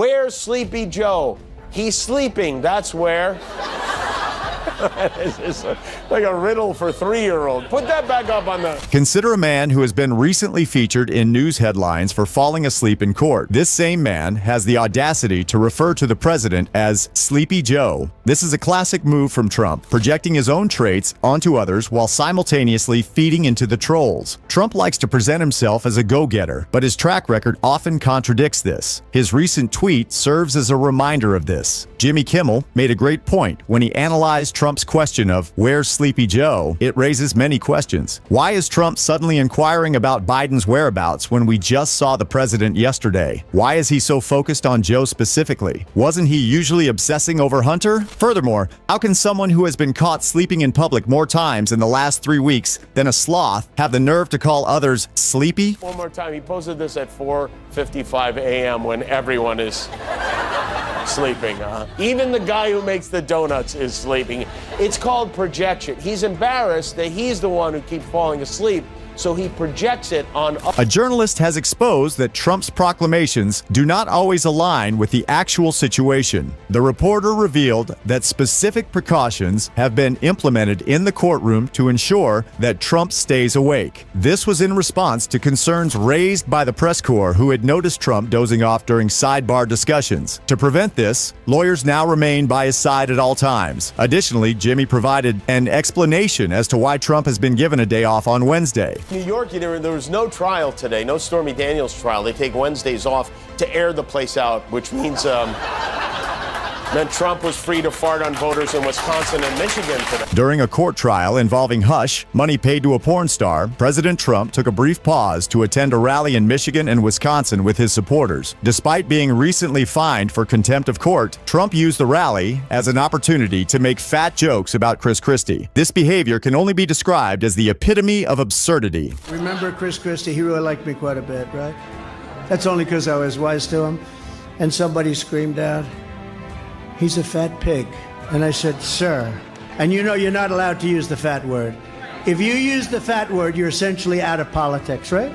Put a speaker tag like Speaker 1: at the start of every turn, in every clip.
Speaker 1: Where's Sleepy Joe? He's sleeping, that's where. It's just like a riddle for 3-year-old. Put that back up on the...
Speaker 2: Consider a man who has been recently featured in news headlines for falling asleep in court. This same man has the audacity to refer to the president as Sleepy Joe. This is a classic move from Trump, projecting his own traits onto others while simultaneously feeding into the trolls. Trump likes to present himself as a go-getter, but his track record often contradicts this. His recent tweet serves as a reminder of this. Jimmy Kimmel made a great point when he analyzed Trump's question of "Where's Sleepy Joe?" It raises many questions. Why is Trump suddenly inquiring about Biden's whereabouts when we just saw the president yesterday? Why is he so focused on Joe specifically? Wasn't he usually obsessing over Hunter? Furthermore, how can someone who has been caught sleeping in public more times in the last 3 weeks than a sloth have the nerve to call others sleepy?
Speaker 1: One more time, he posted this at 4:55 a.m. when everyone is sleeping. Even the guy who makes the donuts is sleeping. It's called projection. He's embarrassed that he's the one who keeps falling asleep, so he projects it on others.
Speaker 2: A journalist has exposed that Trump's proclamations do not always align with the actual situation. The reporter revealed that specific precautions have been implemented in the courtroom to ensure that Trump stays awake. This was in response to concerns raised by the press corps, who had noticed Trump dozing off during sidebar discussions. To prevent this, lawyers now remain by his side at all times. Additionally, Jimmy provided an explanation as to why Trump has been given a day off on Wednesday.
Speaker 1: New York, there was no trial today, no Stormy Daniels trial. They take Wednesdays off to air the place out, which means meant Trump was free to fart on voters in Wisconsin and Michigan today.
Speaker 2: During a court trial involving hush, money paid to a porn star, President Trump took a brief pause to attend a rally in Michigan and Wisconsin with his supporters. Despite being recently fined for contempt of court, Trump used the rally as an opportunity to make fat jokes about Chris Christie. This behavior can only be described as the epitome of absurdity.
Speaker 3: Remember Chris Christie? He really liked me quite a bit, right? That's only because I was wise to him. And somebody screamed out, "He's a fat pig." And I said, "Sir," and you know you're not allowed to use the fat word. If you use the fat word, you're essentially out of politics, right?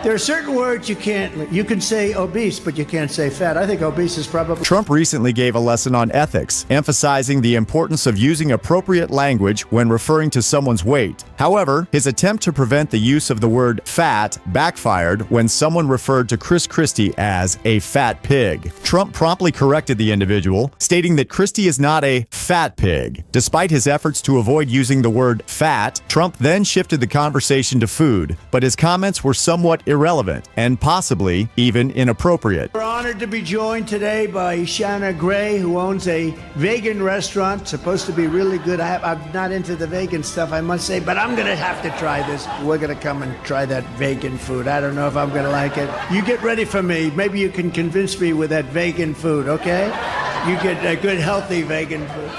Speaker 3: There are certain words you can't. You can say obese, but you can't say fat. I think obese is probably...
Speaker 2: Trump recently gave a lesson on ethics, emphasizing the importance of using appropriate language when referring to someone's weight. However, his attempt to prevent the use of the word fat backfired when someone referred to Chris Christie as a fat pig. Trump promptly corrected the individual, stating that Christie is not a fat pig. Despite his efforts to avoid using the word fat, Trump then shifted the conversation to food, but his comments were somewhat irrelevant and possibly even inappropriate.
Speaker 3: We're honored to be joined today by Shanna Gray, who owns a vegan restaurant. Supposed to be really good. I'm not into the vegan stuff, I must say, but I'm going to have to try this. We're going to come and try that vegan food. I don't know if I'm going to like it. You get ready for me. Maybe you can convince me with that vegan food, okay? You get a good, healthy vegan food.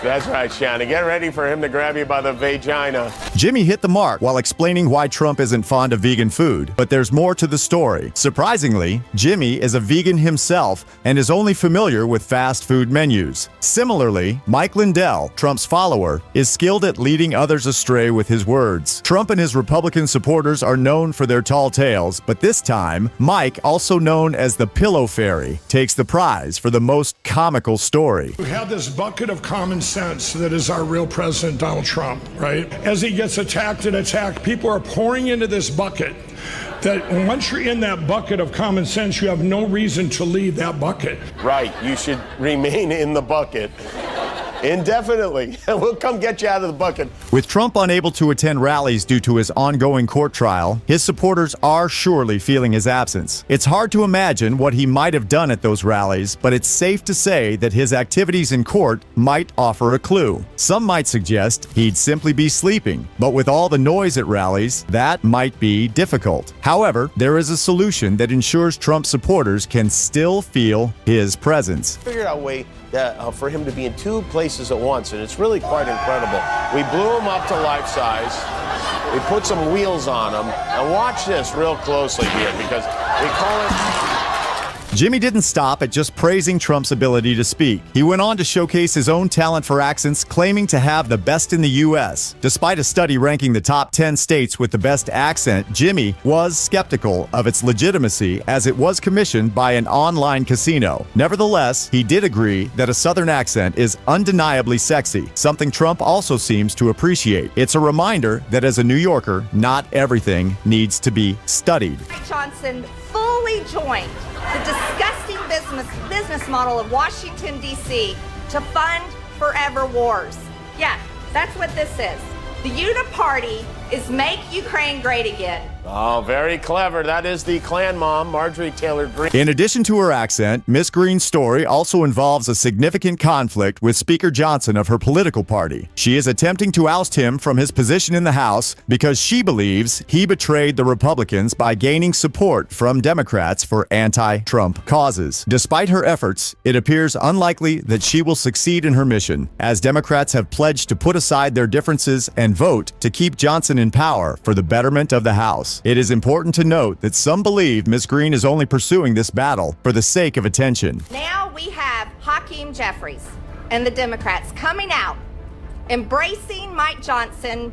Speaker 1: That's right, Shanna. Get ready for him to grab you by the vagina.
Speaker 2: Jimmy hit the mark while explaining why Trump isn't fond of vegan food, but there's more to the story. Surprisingly, Jimmy is a vegan himself and is only familiar with fast food menus. Similarly, Mike Lindell, Trump's follower, is skilled at leading others astray with his words. Trump and his Republican supporters are known for their tall tales, but this time, Mike, also known as the Pillow Fairy, takes the prize for the most comical story.
Speaker 4: We have this bucket of common sense that is our real president, Donald Trump, right? As he gets attacked and attacked, people are pouring into this bucket that once you're in that bucket of common sense, you have no reason to leave that bucket.
Speaker 1: Right, you should remain in the bucket indefinitely. We'll come get you out of the bucket.
Speaker 2: With Trump unable to attend rallies due to his ongoing court trial, his supporters are surely feeling his absence. It's hard to imagine what he might have done at those rallies, but it's safe to say that his activities in court might offer a clue. Some might suggest he'd simply be sleeping, but with all the noise at rallies, that might be difficult. However, there is a solution that ensures Trump supporters can still feel his presence.
Speaker 1: Figured out a way that, for him to be in 2 places at once, and it's really quite incredible. We blew him up to life size. We put some wheels on him, and watch this real closely here, because we call it
Speaker 2: Jimmy didn't stop at just praising Trump's ability to speak. He went on to showcase his own talent for accents, claiming to have the best in the U.S. Despite a study ranking the top 10 states with the best accent, Jimmy was skeptical of its legitimacy as it was commissioned by an online casino. Nevertheless, he did agree that a Southern accent is undeniably sexy, something Trump also seems to appreciate. It's a reminder that as a New Yorker, not everything needs to be studied.
Speaker 5: Johnson fully joined the disgusting business model of Washington, D.C. to fund forever wars. Yeah, that's what this is. The Uniparty is Make Ukraine Great Again.
Speaker 1: Oh, very clever. That is the Klan mom, Marjorie Taylor Greene.
Speaker 2: In addition to her accent, Miss Greene's story also involves a significant conflict with Speaker Johnson of her political party. She is attempting to oust him from his position in the House because she believes he betrayed the Republicans by gaining support from Democrats for anti-Trump causes. Despite her efforts, it appears unlikely that she will succeed in her mission, as Democrats have pledged to put aside their differences and vote to keep Johnson in power for the betterment of the House. It is important to note that some believe Ms. Greene is only pursuing this battle for the sake of attention.
Speaker 5: Now we have Hakeem Jeffries and the Democrats coming out, embracing Mike Johnson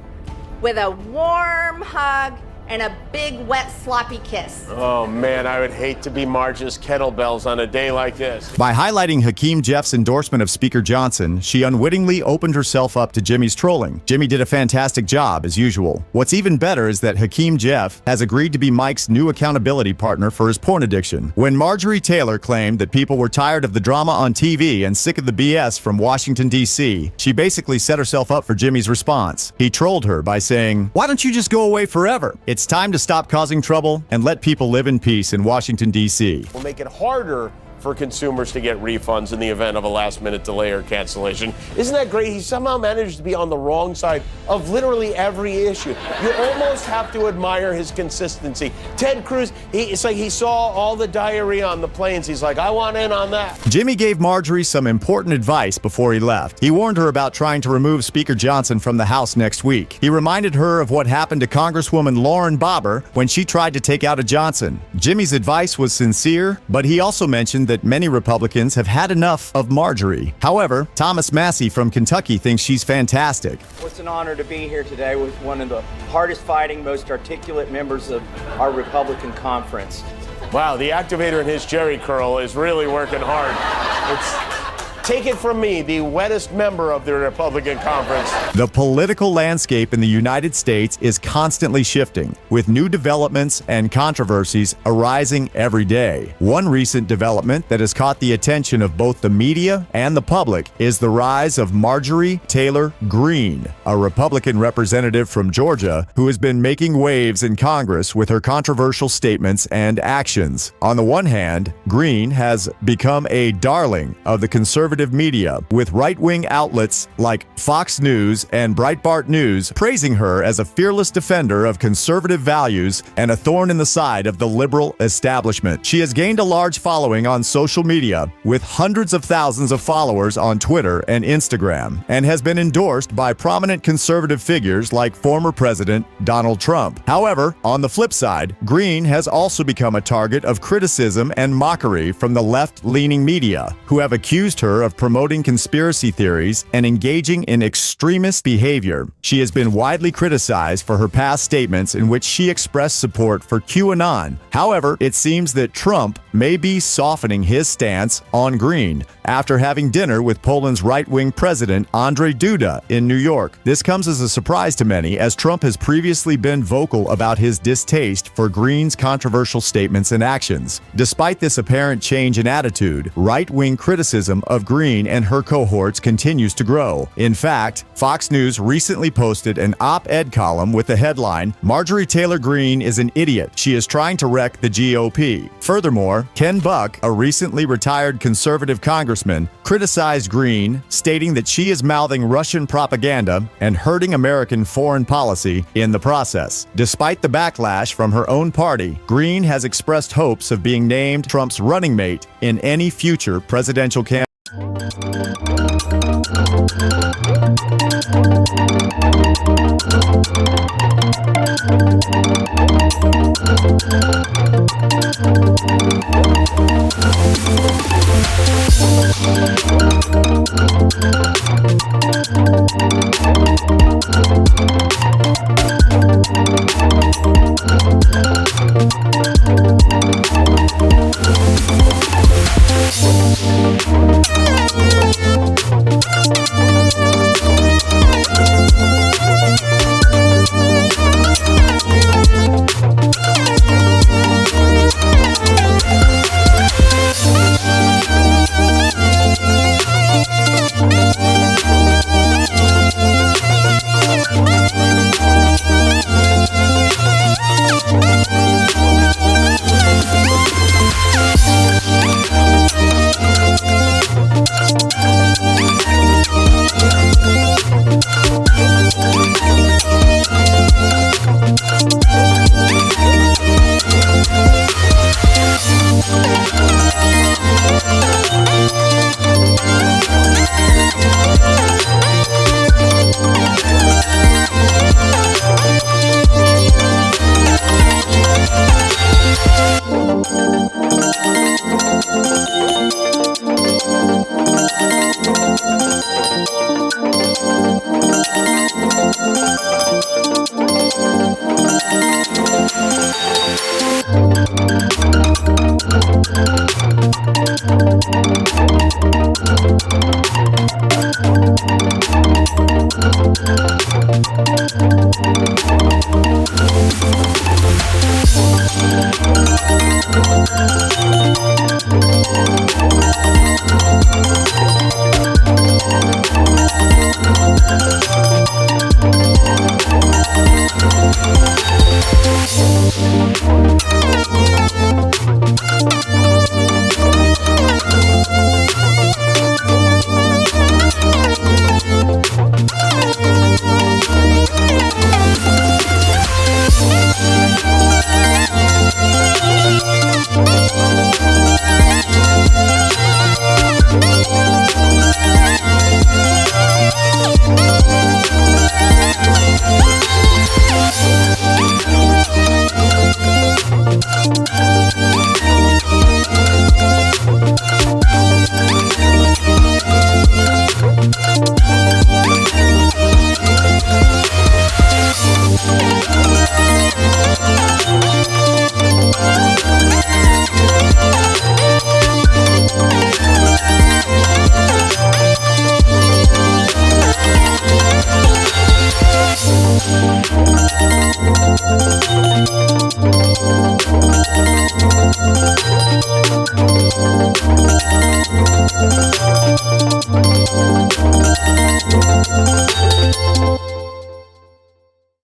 Speaker 5: with a warm hug and a big, wet, sloppy kiss.
Speaker 1: Oh, man, I would hate to be Marge's kettlebells on a day like this.
Speaker 2: By highlighting Hakeem Jeff's endorsement of Speaker Johnson, she unwittingly opened herself up to Jimmy's trolling. Jimmy did a fantastic job, as usual. What's even better is that Hakeem Jeff has agreed to be Mike's new accountability partner for his porn addiction. When Marjorie Taylor claimed that people were tired of the drama on TV and sick of the BS from Washington, D.C., she basically set herself up for Jimmy's response. He trolled her by saying, "Why don't you just go away forever? It's time to stop causing trouble and let people live in peace in Washington, D.C."
Speaker 1: Will make it harder for consumers to get refunds in the event of a last-minute delay or cancellation. Isn't that great? He somehow managed to be on the wrong side of literally every issue. You almost have to admire his consistency. Ted Cruz, it's like he saw all the diarrhea on the planes. He's like, I want in on that.
Speaker 2: Jimmy gave Marjorie some important advice before he left. He warned her about trying to remove Speaker Johnson from the House next week. He reminded her of what happened to Congresswoman Lauren Boebert when she tried to take out a Johnson. Jimmy's advice was sincere, but he also mentioned that many Republicans have had enough of Marjorie. However, Thomas Massey from Kentucky thinks she's fantastic.
Speaker 6: It's an honor to be here today with one of the hardest fighting, most articulate members of our Republican conference.
Speaker 1: Wow, the activator in his jerry curl is really working hard. Take it from me, the wettest member of the Republican conference.
Speaker 2: The political landscape in the United States is constantly shifting, with new developments and controversies arising every day. One recent development that has caught the attention of both the media and the public is the rise of Marjorie Taylor Greene, a Republican representative from Georgia who has been making waves in Congress with her controversial statements and actions. On the one hand, Greene has become a darling of the conservative media, with right-wing outlets like Fox News and Breitbart News praising her as a fearless defender of conservative values and a thorn in the side of the liberal establishment. She has gained a large following on social media, with hundreds of thousands of followers on Twitter and Instagram, and has been endorsed by prominent conservative figures like former President Donald Trump. However, on the flip side, Greene has also become a target of criticism and mockery from the left-leaning media, who have accused her of promoting conspiracy theories and engaging in extremist behavior. She has been widely criticized for her past statements in which she expressed support for QAnon. However, it seems that Trump may be softening his stance on Greene after having dinner with Poland's right-wing president Andrzej Duda in New York. This comes as a surprise to many, as Trump has previously been vocal about his distaste for Greene's controversial statements and actions. Despite this apparent change in attitude, right-wing criticism of Greene and her cohorts continues to grow. In fact, Fox News recently posted an op-ed column with the headline, "Marjorie Taylor Greene is an idiot. She is trying to wreck the GOP." Furthermore, Ken Buck, a recently retired conservative congressman, criticized Greene, stating that she is mouthing Russian propaganda and hurting American foreign policy in the process. Despite the backlash from her own party, Greene has expressed hopes of being named Trump's running mate in any future presidential campaign.